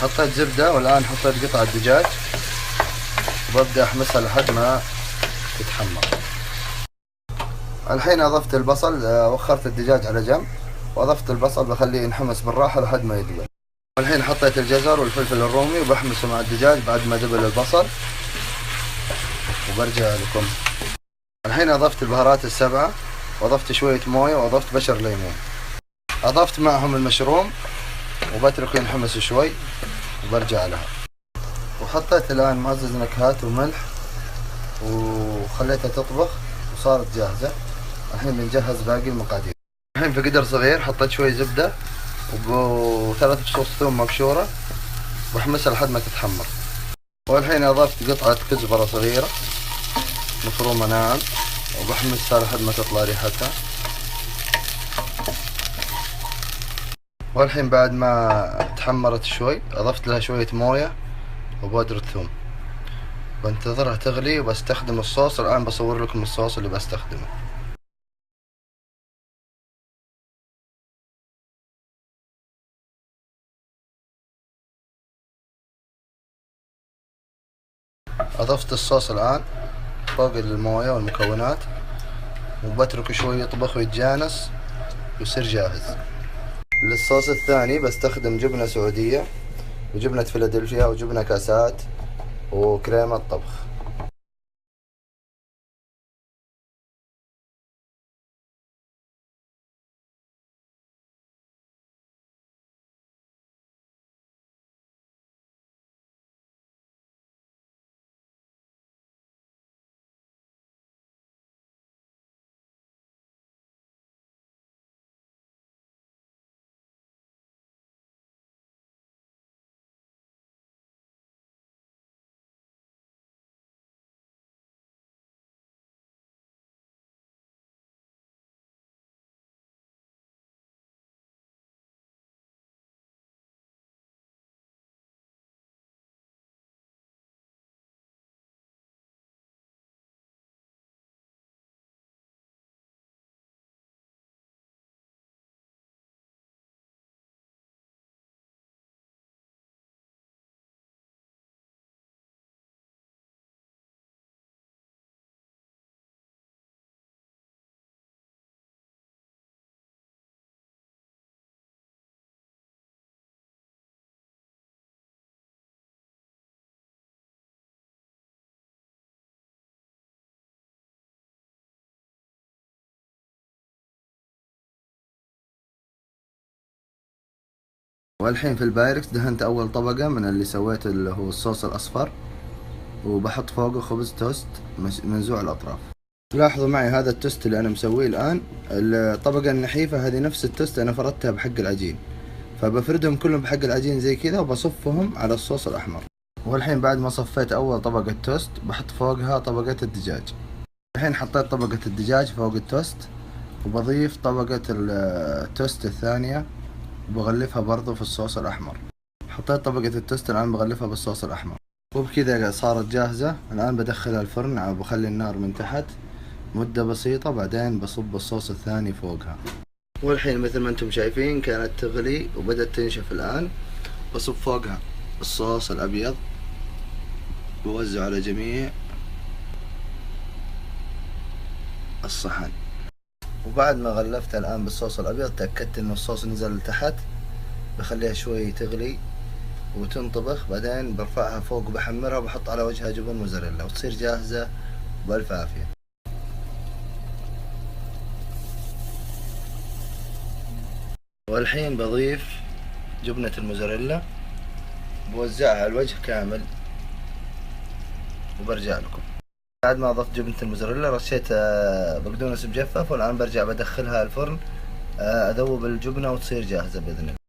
حطيت زبدة والآن حطيت قطع الدجاج وببدأ أحمسها لحد ما تتحمر. الحين أضفت البصل، وخرت الدجاج على جنب وأضفت البصل بخليه ينحمس بالراحة لحد ما يدبل. والحين حطيت الجزر والفلفل الرومي وبحمسه مع الدجاج بعد ما دبل البصل وبرجع لكم. الحين أضفت البهارات السبعة وأضفت شوية موية وأضفت بشر ليمون، أضفت معهم المشروم وبتركه ينحمس شوي وبرجع لها. وحطيت الآن معزز نكهات وملح وخليتها تطبخ وصارت جاهزة. الحين بنجهز باقي المقادير. الحين في قدر صغير حطيت شوي زبدة وثلاث فصوص ثوم مبشورة بحمسها لحد ما تتحمر. والحين أضفت قطعة كزبرة صغيرة مفرومة ناعم وبحمسها لحد ما تطلع ريحتها. والحين بعد ما تحمرت شوي أضفت لها شوية موية وبودرة ثوم، بنتظرها تغلي وبستخدم الصوص. الآن بصور لكم الصوص اللي بستخدمه. أضفت الصوص الآن فوق الموية والمكونات وبتركه شوي يطبخ ويتجانس ويصير جاهز. للصوص الثاني بستخدم جبنة سعودية وجبنة فيلادلفيا وجبنة كاسات وكريمة طبخ. والحين في البايركس دهنت أول طبقة من اللي سويته اللي هو الصوص الأصفر وبحط فوقه خبز توست منزوع الأطراف. لاحظوا معي هذا التوست اللي أنا مسويه الآن، الطبقة النحيفة هذه نفس التوست أنا فردتها بحق العجين، فبفردهم كلهم بحق العجين زي كذا وبصفهم على الصوص الأحمر. والحين بعد ما صفيت أول طبقة توست بحط فوقها طبقة الدجاج. الحين حطيت طبقة الدجاج فوق التوست وبضيف طبقة التوست الثانية وبغلفها برضو في الصوص الأحمر. حطيت طبقة التوست الآن بغلفها بالصوص الأحمر وبكذا صارت جاهزة. الآن بدخلها الفرن وبخلي النار من تحت مدة بسيطة، بعدين بصب الصوص الثاني فوقها. والحين مثل ما انتم شايفين كانت تغلي وبدأت تنشف. الآن بصب فوقها الصوص الأبيض بوزعه على جميع الصحن. وبعد ما غلفتها الآن بالصوص الأبيض تأكدت إنه الصوص نزل لتحت، بخليها شوي تغلي وتنطبخ، بعدين برفعها فوق وبحمرها وبحط على وجهها جبن موزاريلا وتصير جاهزة بألف عافية. والحين بضيف جبنة الموزاريلا بوزعها على الوجه كامل وبرجع لكم. بعد ما أضفت جبنة الموزاريلا رشيت بقدونس مجفف، والآن برجع بدخلها الفرن أذوب الجبنة وتصير جاهزة بإذن الله.